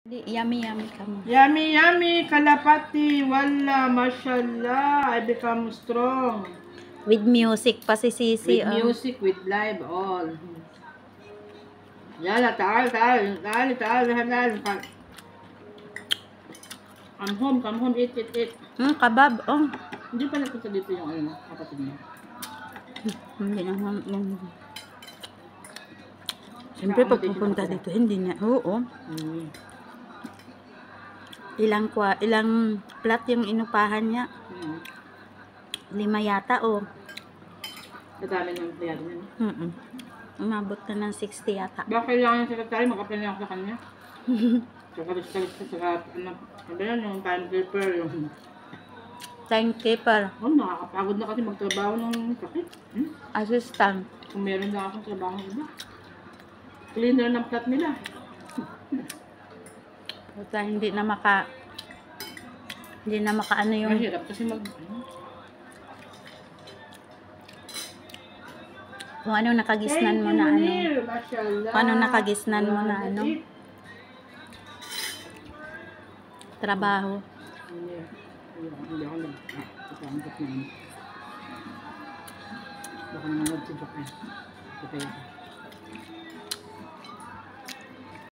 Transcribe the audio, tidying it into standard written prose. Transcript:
Yummy, yummy ka mo. Yummy, yummy, kalapati. Wala, mashallah. I become strong. With music pa si Sisi. With music, with live, all. Yala, taal. Come home, eat. Kabab, oh. Hindi pa napunta dito yung ano, kapatid niya. Hindi naman. Siyempre pag pupunta dito, hindi na. Oo. Ilang plat yung inupahan niya. 5 yata, oh. Nadami ng pliyado niya. Umabot na ng 60 yata. Baka kailangan yung sekretary, mag-apply na ako sa kanya. Saka, ano yan, yung timekeeper, yung... Timekeeper. Oh, nakakapagod na kasi magtrabaho ng sakit. Assistant. Kung meron na akong trabaho iba. Cleaner ng plat nila. Basta hindi na maka ano yung... Mahirap kasi Kung ano nakagisnan mo na ano. Kung ano nakagisnan mo na ano. Trabaho. Hindi ako nag-isanggap na ano. Baka naman nagsidok eh.